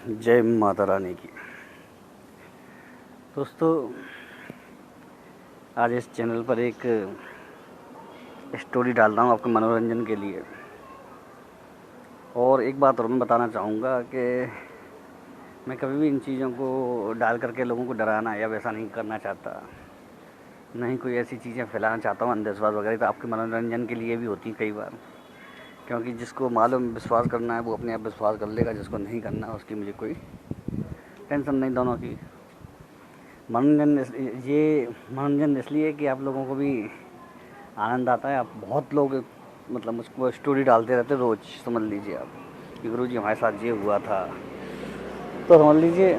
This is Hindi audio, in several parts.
जय माता रानी की। दोस्तों, आज इस चैनल पर एक स्टोरी डाल रहा हूँ आपके मनोरंजन के लिए। और एक बात और मैं बताना चाहूँगा कि मैं कभी भी इन चीज़ों को डाल करके लोगों को डराना या वैसा नहीं करना चाहता, नहीं कोई ऐसी चीज़ें फैलाना चाहता हूँ अंधविश्वास वगैरह। तो आपके मनोरंजन के लिए भी होती कई बार, क्योंकि जिसको मालूम विश्वास करना है वो अपने आप विश्वास कर लेगा, जिसको नहीं करना उसकी मुझे कोई टेंशन नहीं। दोनों की मनोरंजन इसलिए कि आप लोगों को भी आनंद आता है। आप बहुत लोग मतलब मुझको स्टोरी डालते रहते रोज़। समझ लीजिए आप कि गुरुजी हमारे साथ ये हुआ था, तो समझ लीजिए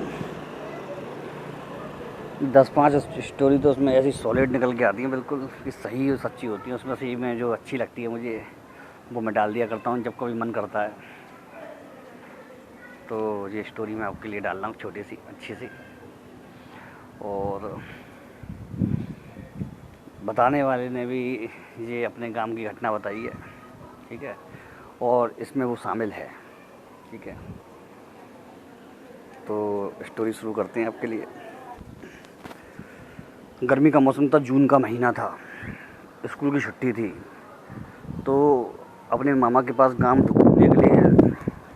10-5 स्टोरी तो उसमें ऐसी सॉलिड निकल के आती हैं, बिल्कुल कि सही और सच्ची होती हैं। उसमें से मैं जो अच्छी लगती है मुझे वो मैं डाल दिया करता हूँ जब कभी मन करता है। तो ये स्टोरी मैं आपके लिए डाल रहा हूँ, छोटी सी अच्छी सी। और बताने वाले ने भी ये अपने गांव की घटना बताई है, ठीक है, और इसमें वो शामिल है, ठीक है। तो स्टोरी शुरू करते हैं आपके लिए। गर्मी का मौसम था, जून का महीना था, स्कूल की छुट्टी थी। तो अपने मामा के पास गांव घूमने के लिए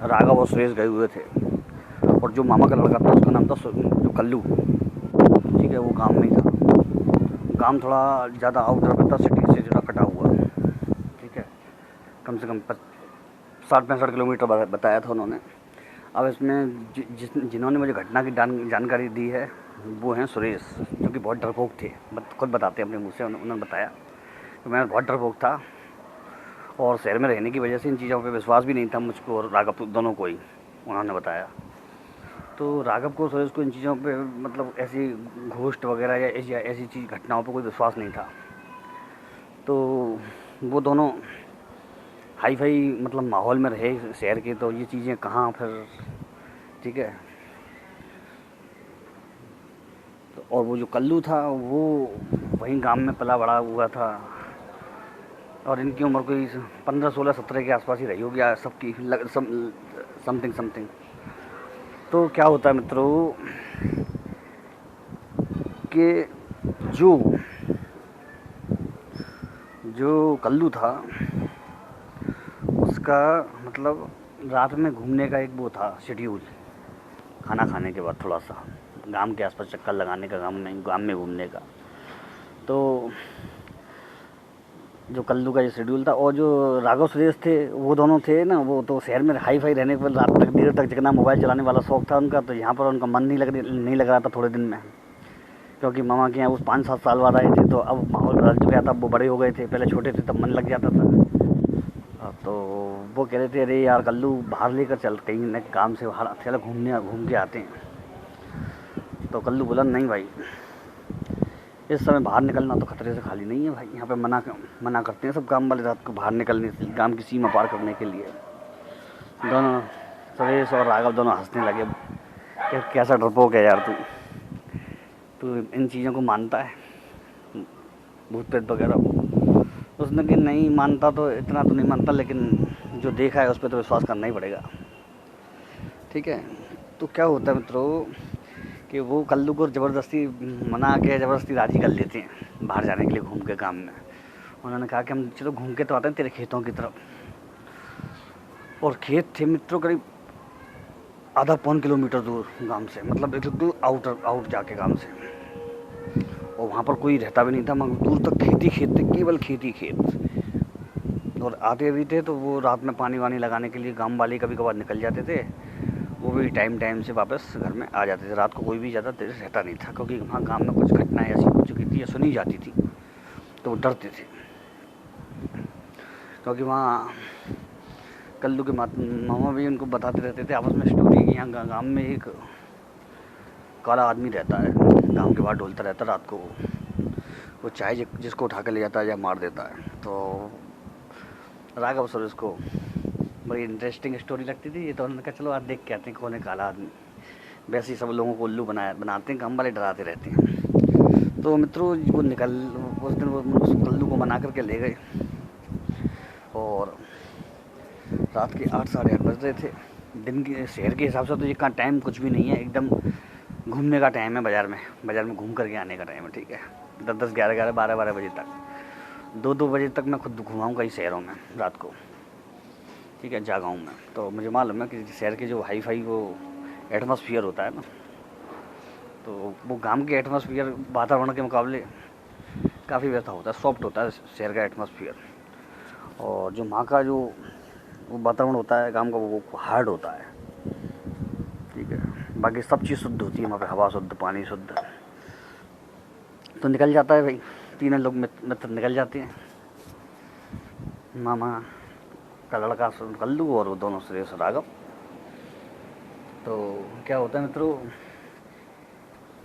राघव और सुरेश गए हुए थे। और जो मामा का लड़का था उसका नाम था जो कल्लू, ठीक है, वो गांव में ही था। गांव थोड़ा ज़्यादा आउटर में था, सिटी से ज़रा कटा हुआ, ठीक है, कम से कम 60-65 किलोमीटर बताया था उन्होंने। अब इसमें जिन्होंने मुझे घटना की जानकारी दी है वो हैं सुरेश, जो कि बहुत डरपोक थे। खुद बताते हैं अपने मुँह से, उन्होंने बताया कि मैं बहुत डरपोक था और शहर में रहने की वजह से इन चीज़ों पे विश्वास भी नहीं था मुझको और राघव दोनों को ही, उन्होंने बताया। तो राघव को सुरेश को इन चीज़ों पे मतलब ऐसी घोस्ट वगैरह या ऐसी चीज़ घटनाओं पे कोई विश्वास नहीं था। तो वो दोनों हाई फाई मतलब माहौल में रहे शहर के, तो ये चीज़ें कहाँ फिर, ठीक है। तो और वो जो कल्लू था वो वहीं गांव में पला बड़ा हुआ था और इनकी उम्र कोई 15, 16, 17 के आसपास ही रही होगी सबकी, समथिंग। तो क्या होता है मित्रों कि जो कल्लू था उसका मतलब रात में घूमने का एक वो था शेड्यूल, खाना खाने के बाद थोड़ा सा गांव के आसपास चक्कर लगाने का, गांव में घूमने का। तो जो कल्लू का ये शेड्यूल था। और जो राघव सुरेश थे वो दोनों थे ना, वो तो शहर में हाई फाई रहने के बाद रात तक देर तक जगना, मोबाइल चलाने वाला शौक था उनका। तो यहाँ पर उनका मन नहीं लग रहा था थोड़े दिन में, क्योंकि मामा के यहाँ वो 5-7 साल बाद आए थे। तो अब माहौल बदल गया था, वो बड़े हो गए थे, पहले छोटे थे तब मन लग जाता था। तो वो कह रहे थे अरे यार कल्लू बाहर लेकर चल, कहीं न काम से बाहर चलो घूम के आते हैं। तो कल्लू बोला नहीं भाई, इस समय बाहर निकलना तो खतरे से खाली नहीं है भाई। यहाँ पे मना करते हैं सब काम वाले रात को बाहर निकलने से, गांव की सीमा पार करने के लिए। दोनों सुरेश और राघव दोनों हंसने लगे, कैसा डरपोक है यार तू इन चीज़ों को मानता है, भूत प्रेत वगैरह। उसने कि नहीं मानता, तो इतना तो नहीं मानता, लेकिन जो देखा है उस पर तो विश्वास करना ही पड़ेगा, ठीक है। तो क्या होता है मित्रों कि वो कल्लू को ज़बरदस्ती मना के ज़बरदस्ती राज़ी कर लेते हैं बाहर जाने के लिए घूम के काम में। उन्होंने कहा कि हम चलो घूम के तो आते हैं तेरे खेतों की तरफ। और खेत थे मित्रों करीब आधा-पौन किलोमीटर दूर गांव से, मतलब बिल्कुल आउट जाके गांव से। और वहाँ पर कोई रहता भी नहीं था, मगर दूर तक खेत थे, केवल खेत। और आते भी थे तो वो रात में पानी वानी लगाने के लिए गाँव वाले कभी कभार निकल जाते थे, वो भी टाइम से वापस घर में आ जाते थे। रात को कोई भी ज़्यादा देर रहता नहीं था, क्योंकि वहाँ गांव में कुछ घटनाएं ऐसी हो चुकी थी या सुनी जाती थी, तो वो डरते थे। क्योंकि वहाँ कल्लू के मामा भी उनको बताते रहते थे आपस में स्टोरी कि यहाँ गांव में एक काला आदमी रहता है, गांव के बाहर डोलता रहता है रात को। वो चाहे जिसको उठा कर ले जाता है या मार देता है। तो राघव सर उसको बड़ी इंटरेस्टिंग स्टोरी लगती थी ये, तो उन्होंने कहा चलो आज देख के आते हैं कौन है काला आदमी। वैसे ही सब लोगों को उल्लू बनाते हैं, गाँव वाले डराते रहते हैं। तो मित्रों वो उस दिन वो कल्लू को मना करके ले गए और रात के 8, साढ़े 8 बज रहे थे। दिन के शहर के हिसाब से तो ये का टाइम कुछ भी नहीं है, एकदम घूमने का टाइम है। बाज़ार में घूम करके आने का टाइम है, ठीक है। 10-10, 11-11, 12-12 बजे तक, 2-2 बजे तक मैं खुद घुमाऊँ कई शहरों में रात को, ठीक है, जागा हूँ मैं। तो मुझे मालूम है कि शहर के जो हाई फाई वो एटमॉस्फेयर होता है ना, तो वो गांव के एटमॉस्फेयर वातावरण के मुकाबले काफ़ी वैसा होता है, सॉफ्ट होता है शहर का एटमॉस्फेयर। और जो वहाँ का जो वो वातावरण होता है गांव का, वो हार्ड होता है, ठीक है। बाकी सब चीज़ शुद्ध होती है वहाँ पे, हवा शुद्ध, पानी शुद्ध। तो निकल जाता है भाई, तीनों लोग मित्र निकल जाते हैं, मामा का लड़का कल्लू और वो दोनों सुरेश राघव। तो क्या होता है मित्रों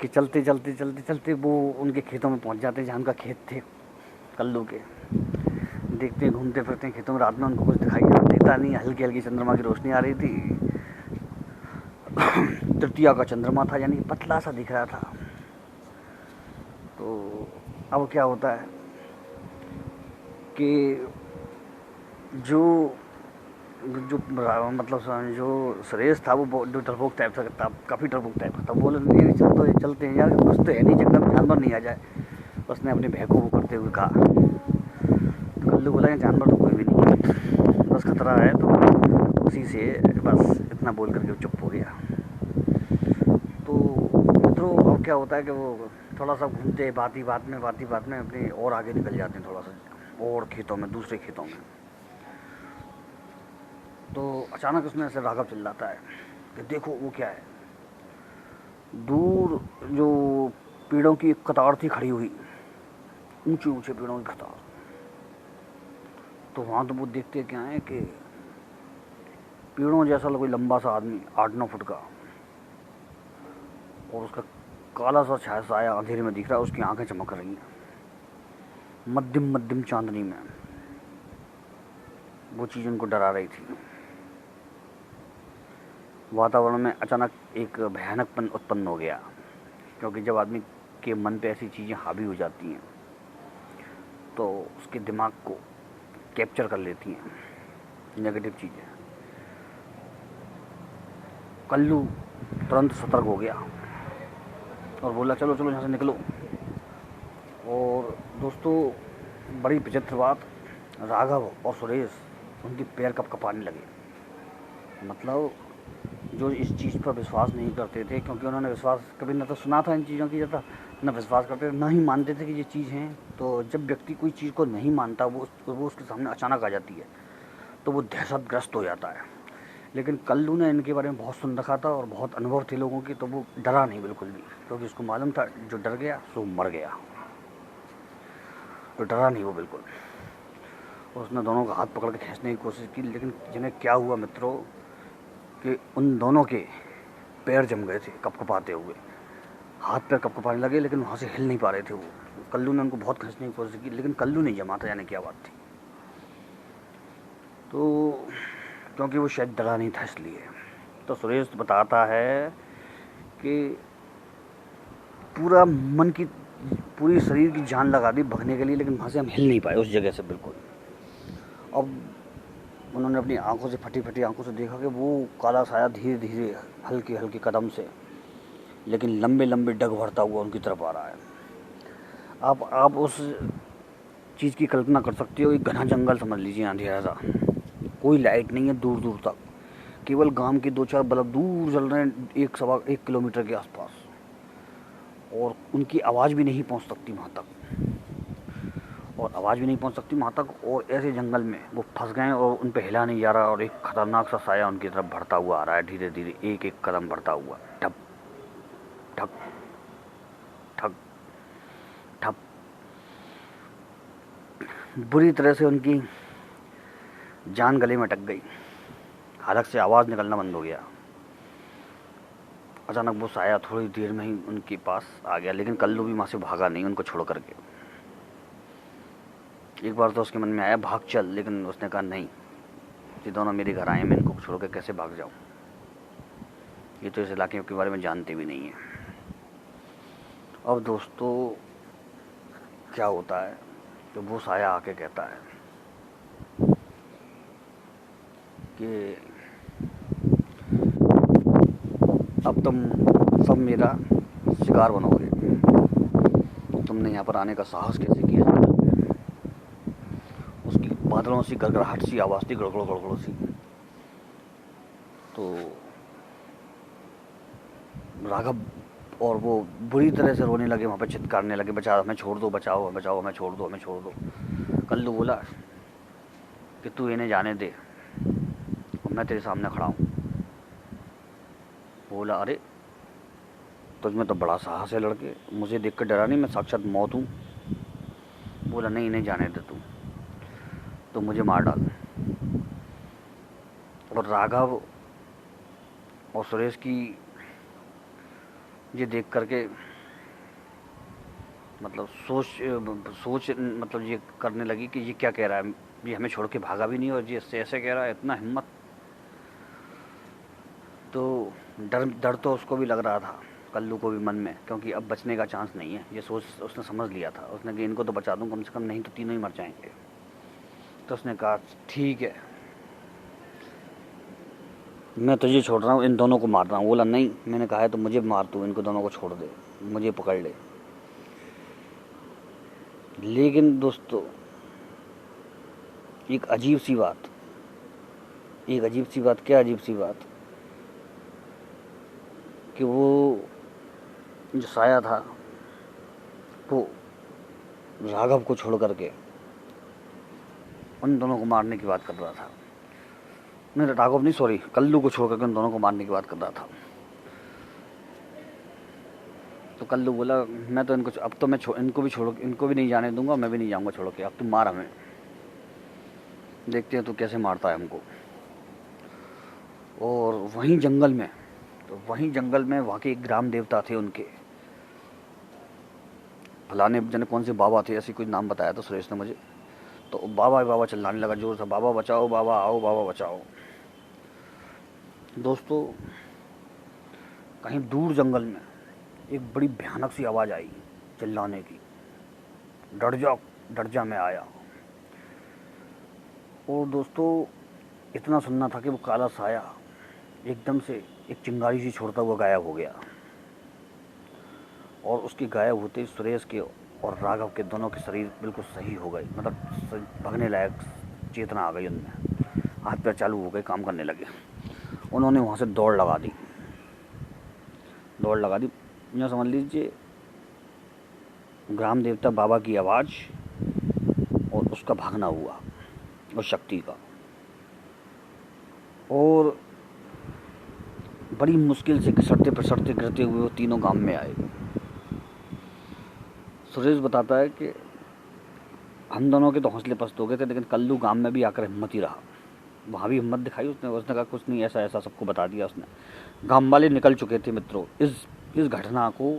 कि चलते चलते चलते चलते वो उनके खेतों में पहुंच जाते हैं, जहाँ उनका खेत थे कल्लू के। देखते हैं, घूमते फिरते हैं खेतों में, रात में उनको कुछ दिखाई देता नहीं, हल्की हल्की चंद्रमा की रोशनी आ रही थी। तृतीया का चंद्रमा था, यानी पतला सा दिख रहा था। तो अब क्या होता है कि जो जो मतलब जो सुरेश था वो जो डरपोक टाइप का था, काफ़ी डरपोक टाइप का था। बोले नहीं चलते हैं यार, कुछ तो है नहीं, जंगल में जानवर नहीं आ जाए। उसने अपने भय को वो करते हुए कहा। तो कल्लू बोला जानवर तो कोई भी नहीं है, बस खतरा है। तो उसी से बस इतना बोल करके चुप हो गया। तो मित्रों अब क्या होता है कि वो थोड़ा सा घूमते बात ही बात में अपने और आगे निकल जाते हैं, थोड़ा सा और खेतों में, दूसरे खेतों में। तो अचानक उसमें ऐसे राघव चिल्लाता है कि देखो वो क्या है। दूर जो पेड़ों की एक कतार थी खड़ी हुई, ऊंचे ऊंचे पेड़ों की कतार। तो वहाँ तो वो देखते क्या है कि पेड़ों जैसा कोई लंबा सा आदमी 8-9 फुट का, और उसका काला सा छाया साया अंधेरे में दिख रहा है, उसकी आंखें चमक रही हैं मध्यम मध्यम चांदनी में। वो चीज़ उनको डरा रही थी। वातावरण में अचानक एक भयानकपन उत्पन्न हो गया, क्योंकि जब आदमी के मन पे ऐसी चीज़ें हावी हो जाती हैं तो उसके दिमाग को कैप्चर कर लेती हैं नेगेटिव चीज़ें। कल्लू तुरंत सतर्क हो गया और बोला चलो चलो यहाँ से निकलो। और दोस्तों बड़ी विचित्र बात, राघव और सुरेश उनके पैर कँपाने लगे। मतलब जो इस चीज़ पर विश्वास नहीं करते थे, क्योंकि उन्होंने विश्वास कभी न तो सुना था इन चीज़ों की, ज़्यादा न विश्वास करते थे, ना ही मानते थे कि ये चीज़ हैं। तो जब व्यक्ति कोई चीज़ को नहीं मानता, वो उसके सामने अचानक आ जाती है, तो वो दहशतग्रस्त हो जाता है। लेकिन कल्लू ने इनके बारे में बहुत सुन रखा था और बहुत अनुभव थे लोगों की, तो वो डरा नहीं बिल्कुल भी, क्योंकि उसको मालूम था जो डर गया सो मर गया। तो डरा नहीं वो बिल्कुल। उसने दोनों का हाथ पकड़ के खींचने की कोशिश की, लेकिन जिन्हें क्या हुआ मित्रों कि उन दोनों के पैर जम गए थे कपकपाते हुए, हाथ पैर कपकपाने लगे, लेकिन वहाँ से हिल नहीं पा रहे थे वो। कल्लू ने उनको बहुत खींचने की कोशिश की, लेकिन कल्लू नहीं जमा था, यानी क्या बात थी। तो क्योंकि वो शायद डरा नहीं था इसलिए। तो सुरेश बताता है कि पूरा मन की, पूरी शरीर की जान लगा दी भगने के लिए, लेकिन वहाँ से हम हिल नहीं पाए उस जगह से बिल्कुल। अब उन्होंने अपनी आंखों से, फटी फटी आंखों से देखा कि वो काला साया धीरे धीरे हल्के हल्के कदम से, लेकिन लंबे लंबे डग भरता हुआ उनकी तरफ आ रहा है। आप उस चीज़ की कल्पना कर सकते हो, एक घना जंगल समझ लीजिए, अंधेरा सा, कोई लाइट नहीं है दूर दूर तक, केवल गांव के 2-4 बल्ब दूर जल रहे हैं 1-1.25 किलोमीटर के आसपास, और उनकी आवाज़ भी नहीं पहुंच सकती वहाँ तक, और ऐसे जंगल में वो फंस गए और उन पे हिला नहीं जा रहा, और एक खतरनाक सा साया उनकी तरफ बढ़ता हुआ आ रहा है, धीरे धीरे एक एक कदम बढ़ता हुआ, ठप ठप ठप ठप। बुरी तरह से उनकी जान गले में अटक गई, हलक से आवाज़ निकलना बंद हो गया। अचानक वो साया थोड़ी देर में ही उनके पास आ गया, लेकिन कल्लू भी वहाँ से भागा नहीं उनको छोड़ करके। एक बार तो उसके मन में आया भाग चल, लेकिन उसने कहा नहीं, ये दोनों मेरे घर आए, मैं इनको छोड़ कर कैसे भाग जाऊँ, ये तो इस इलाके के बारे में जानते भी नहीं हैं। अब दोस्तों क्या होता है तो वो साया आके कहता है कि तुम सब मेरा शिकार बनोगे। तुमने यहाँ पर आने का साहस कैसे किया जंगल में? उसकी बादलों सी गड़गड़ाहट सी आवाज़ थी, गड़गड़ो गड़गड़ो सी। तो राघव और वो बुरी तरह से रोने लगे, वहाँ पे चित्कारने लगे, बचाओ हमें, छोड़ दो, बचाओ बचाओ, हमें छोड़ दो, हमें छोड़ दो। कल्लू बोला कि तू इन्हें जाने दे और मैं तेरे सामने खड़ा हूँ। बोला अरे तुझमें तो बड़ा साहस है लड़के, मुझे देख कर डरा नहीं, मैं साक्षात मौत हूँ। बोला नहीं, इन्हें जाने दे, तू तो मुझे मार डाल। और राघव और सुरेश की ये देख करके मतलब सोच मतलब ये करने लगी कि ये क्या कह रहा है, ये हमें छोड़ के भागा भी नहीं और ये इससे ऐसे कह रहा है, इतना हिम्मत। तो डर तो उसको भी लग रहा था, कल्लू को भी मन में, क्योंकि अब बचने का चांस नहीं है। ये सोच उसने समझ लिया था, उसने कि इनको तो बचा दूं कम से कम, नहीं तो तीनों ही मर जाएंगे। तो उसने कहा ठीक है, मैं तुझे छोड़ रहा हूँ, इन दोनों को मार रहा हूँ। बोला नहीं, मैंने कहा है तो मुझे मार तू, इनको दोनों को छोड़ दे, मुझे पकड़ ले। लेकिन दोस्तों एक अजीब सी बात, क्या अजीब सी बात कि वो जो साया था वो राघव को छोड़ करके उन दोनों को मारने की बात कर रहा था। नहीं, राघव नहीं, सॉरी, कल्लू को छोड़ करके उन दोनों को मारने की बात कर रहा था। तो कल्लू बोला मैं तो इनको अब तो मैं इनको भी नहीं जाने दूंगा, मैं भी नहीं जाऊंगा छोड़ के, अब तुम मार हमें, देखते हैं तू कैसे मारता है हमको। और वहीं जंगल में वहाँ के एक ग्राम देवता थे उनके, फलाने जने कौन से बाबा थे, ऐसी कोई नाम बताया था सुरेश ने मुझे। तो बाबा चिल्लाने लगा जोर से, बाबा बचाओ, बाबा आओ, बाबा बचाओ। दोस्तों कहीं दूर जंगल में एक बड़ी भयानक सी आवाज़ आई चिल्लाने की, डर जा मैं आया। और दोस्तों इतना सुनना था कि वो काला साया एकदम से एक चिंगारी सी छोड़ता हुआ गायब हो गया। और उसके गायब होते ही सुरेश के और राघव के दोनों के शरीर बिल्कुल सही हो गए, मतलब भगने लायक चेतना आ गई उनमें, हाथ पैर चालू हो गए, काम करने लगे। उन्होंने वहाँ से दौड़ लगा दी, यहाँ समझ लीजिए ग्राम देवता बाबा की आवाज़ और उसका भागना हुआ उस शक्ति का। और बड़ी मुश्किल से घिसटते पिसटते गिरते हुए वो तीनों गांव में आए। सुरेश बताता है कि हम दोनों के तो हौसले पस्त हो गए थे, लेकिन कल्लू गांव में भी आकर हिम्मत ही रहा, वहाँ भी हिम्मत दिखाई उसने कहा कुछ नहीं, ऐसा ऐसा सबको बता दिया उसने। गांव वाले निकल चुके थे मित्रों, इस घटना को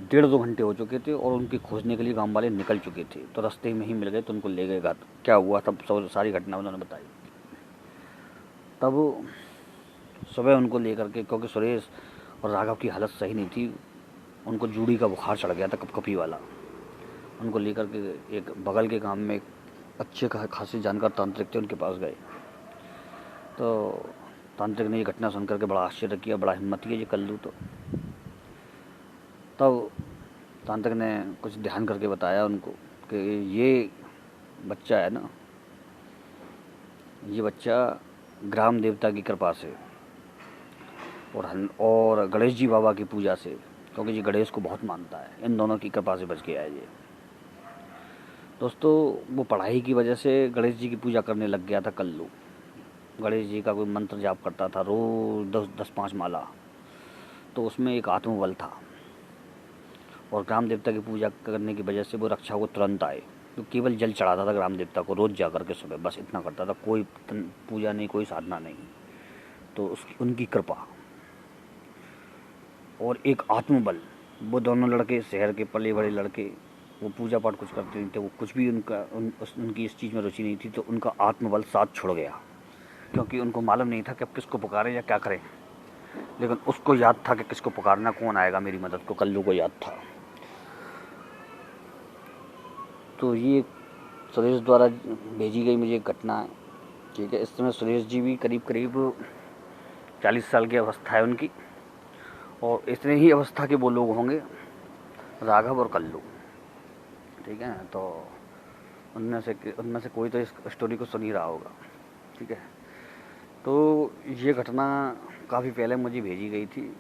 1.5-2 घंटे हो चुके थे और उनकी खोजने के लिए गांव वाले निकल चुके थे। तो रास्ते में ही मिल गए, तो उनको ले गए घर। क्या हुआ तब सारी घटना उन्होंने बताई। तब सुबह उनको लेकर के, क्योंकि सुरेश और राघव की हालत सही नहीं थी, उनको जूड़ी का बुखार चढ़ गया था, कपकपी वाला। उनको लेकर के एक बगल के गांव में एक अच्छे खासे जानकार तांत्रिक थे, उनके पास गए। तो तांत्रिक ने ये घटना सुनकर के बड़ा आश्चर्य किया, बड़ा हिम्मती है ये कल्लू। तो तब तांत्रिक ने कुछ ध्यान करके बताया उनको कि ये बच्चा है ना, ये बच्चा ग्राम देवता की कृपा से और गणेश जी बाबा की पूजा से, क्योंकि ये गणेश को बहुत मानता है, इन दोनों की कृपा से बच गया है ये। दोस्तों वो पढ़ाई की वजह से गणेश जी की पूजा करने लग गया था कल्लू। गणेश जी का कोई मंत्र जाप करता था रोज 10-5 माला। तो उसमें एक आत्मबल था, और ग्राम देवता की पूजा करने की वजह से वो रक्षा को तुरंत आए। तो केवल जल चढ़ाता था ग्राम देवता को रोज़ जा कर के सुबह, बस इतना करता था, कोई पूजा नहीं, कोई साधना नहीं। तो उसकी उनकी कृपा और एक आत्मबल, वो दोनों लड़के शहर के पले बड़े लड़के, वो पूजा पाठ कुछ करते नहीं थे, वो कुछ भी उनकी इस चीज़ में रुचि नहीं थी। तो उनका आत्मबल साथ छोड़ गया, क्योंकि उनको मालूम नहीं था कि अब किसको पुकारें या क्या करें। लेकिन उसको याद था कि किसको पुकारना, कौन आएगा मेरी मदद को, कल्लू को याद था। तो ये सुरेश द्वारा भेजी गई मुझे एक घटना है, ठीक है। इस समय सुरेश जी भी करीब 40 साल की अवस्था है उनकी, और इतने ही अवस्था के वो लोग होंगे, राघव और कल्लू, ठीक है। तो उनमें से कोई तो इस स्टोरी को सुन ही रहा होगा, ठीक है। तो ये घटना काफ़ी पहले मुझे भेजी गई थी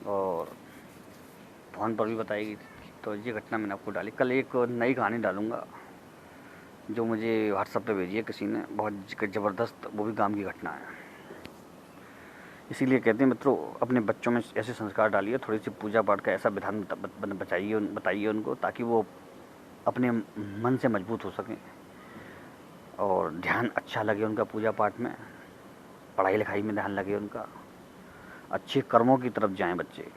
और फ़ोन पर भी बताई गई थी, तो ये घटना मैंने आपको डाली। कल एक नई कहानी डालूँगा जो मुझे व्हाट्सएप पे भेजी है किसी ने, बहुत ज़बरदस्त, वो भी गाँव की घटना है। इसीलिए कहते हैं मित्रों, अपने बच्चों में ऐसे संस्कार डालिए, थोड़ी सी पूजा पाठ का ऐसा विधान बताइए उनको, ताकि वो अपने मन से मजबूत हो सकें और ध्यान अच्छा लगे उनका पूजा पाठ में, पढ़ाई लिखाई में ध्यान लगे उनका, अच्छे कर्मों की तरफ जाएं बच्चे,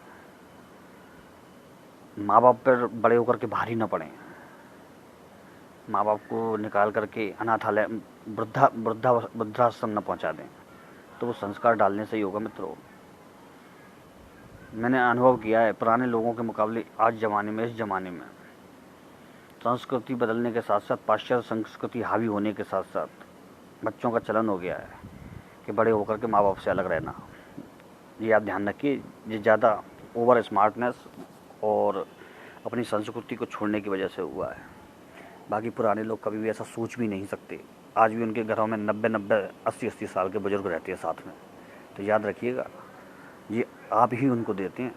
माँ बाप पर बड़े होकर के भारी न पड़ें, माँ बाप को निकाल करके अनाथालय, वृद्धाश्रम न पहुँचा दें। तो वो संस्कार डालने से ही होगा मित्रों। मैंने अनुभव किया है, पुराने लोगों के मुकाबले आज ज़माने में, इस ज़माने में संस्कृति बदलने के साथ साथ, पाश्चात्य संस्कृति हावी होने के साथ साथ बच्चों का चलन हो गया है कि बड़े होकर के माँ बाप से अलग रहना। ये आप ध्यान रखिए, ये ज़्यादा ओवर स्मार्टनेस और अपनी संस्कृति को छोड़ने की वजह से हुआ है। बाकी पुराने लोग कभी भी ऐसा सोच भी नहीं सकते। आज भी उनके घरों में 90-90, 80-80 साल के बुजुर्ग रहते हैं साथ में। तो याद रखिएगा, ये आप ही उनको देते हैं।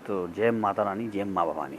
तो जय माता रानी, जय माँ भवानी।